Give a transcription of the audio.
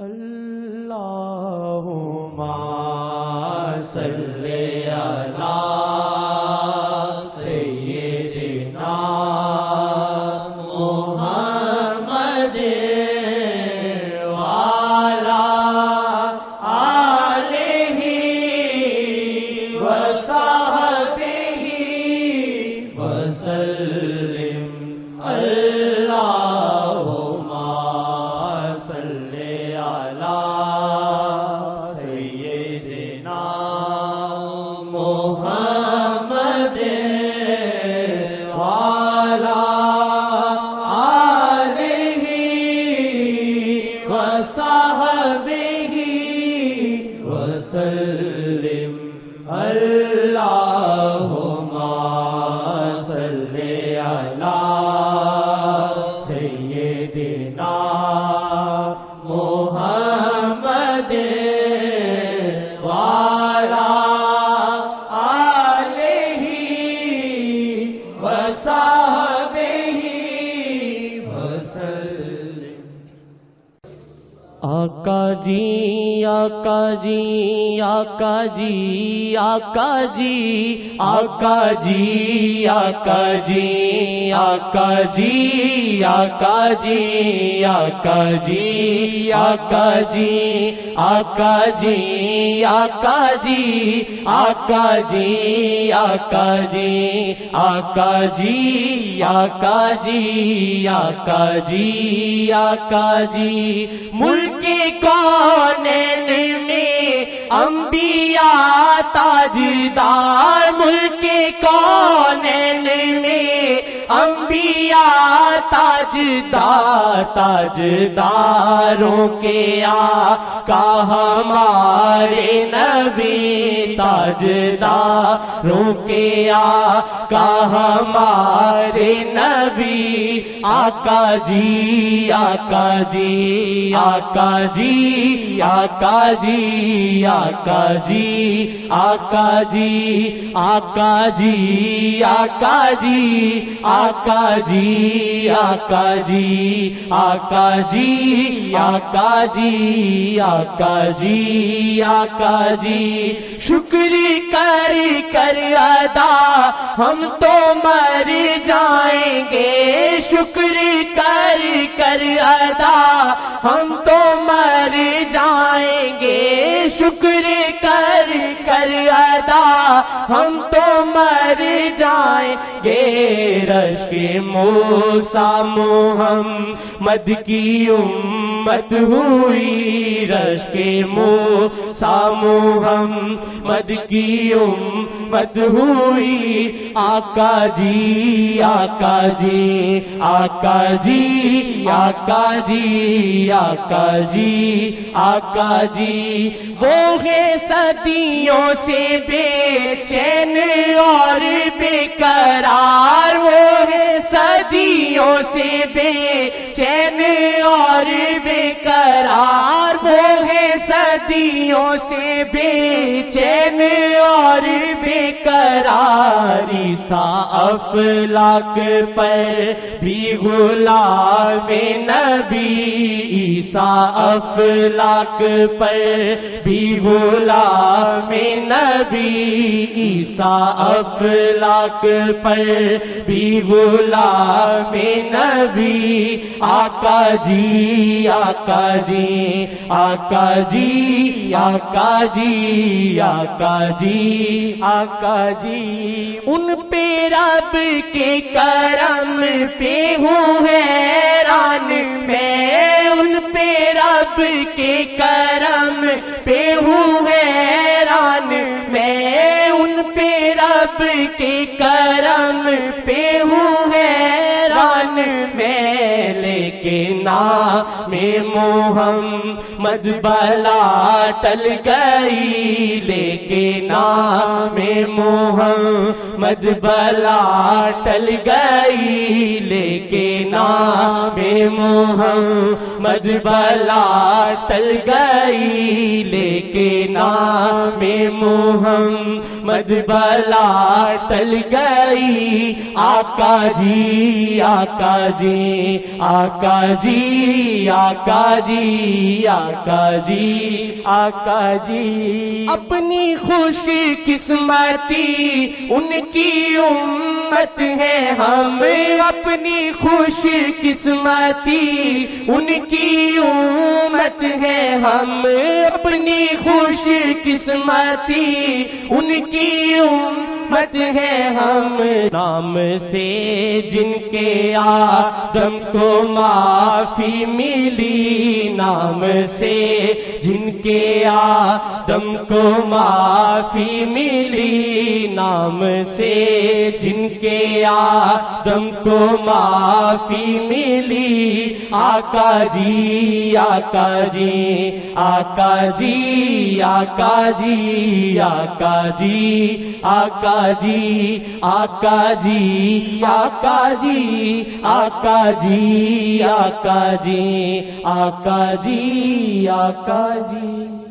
اللہم صلی علی سیدنا محمد وعلی آلہ وصحبہ وسلم اللہم صلی علی سیدنا محمد وعلی آلہ وصحبہ وسلم اللہم صلی علی سیدنا محمد وعلی آلہ وصحبہ وسلم۔ آقا جی آقا جی آقا جی آقا جی آقا جی آقا جی آقا جی آقا جی آقا جی آقا جی آقا جی آقا جی آقا جی آقا جی آقا جی آقا جی آقا جی آقا جی ملک کونین میں انبیاء تاجدار، ملک کونین میں انبیاء تاجدار، تاجداروں کے آقا ہمارے نبی، تاجداروں کے آقا ہمارے نبی، آقا جی آقا جی آقا جی آقا جی آقا جی آقا جی آقا جی آقا جی آقا جی آقا جی آقا جی آقا جی آقا جی آقا جی شکر کر کر ادا ہم تو مر جائیں گے، شکر کر کر ادا ہم تو مر جائیں گے، شکر کر کر ادا ہم تو مر جائیں گے، رشک موسیٰ محمد کی امت ہوئی، رشک موسیٰ محمد کی امت ہوئی، آقا جی آقا جی آقا جی آقا جی آقا جی آقا جی وہ ہے صدیوں سے بے چین اور بے قرار، وہ ہے صدیوں سے بے چین اور بے قرار، وہ ہے صدیوں سے بے چین اور بے قرار، عیسیٰ افلاک پر بھی غلام نبی، عیسیٰ افلاک پر بھی غلام نبی، عیسیٰ افلاک پر بھی غلام نبی، آقا جی آقا جی آقا جی آقا جی آقا جی آقا جی ان پہ رب کے کرم پہ ہوں حیران میں، ان پہ رب کے کرم پہ ہوں حیران میں، ان پہ رب کے کرم پہ ہوں حیران میں، لیکن نام محمد بلا ٹل گئی، لیکن نام محمد بلا ٹل گئی، لیکن نام محمد بلا ٹل گئی، لیکن نام محمد بلا ٹل گئی، آقا جی آقا جی آقا آقا جی آقا جی آقا جی آقا جی اپنی خوش قسمتی ان کی امت ہے ہم اپنی خوش قسمتی ان کی امت ہے ہم اپنی خوش قسمتی ان کی امت ہے ہم نام سے جن کے آدم کو معافی ملی نام سے جن کے آدم کو معافی ملی نام سے جن کے آدم کو معافی ملی آقا جی آقا جی آقا جی آقا جی آقا جی آقا جی آقا جی آقا جی آقا جی آقا جی آقا جی آقا جی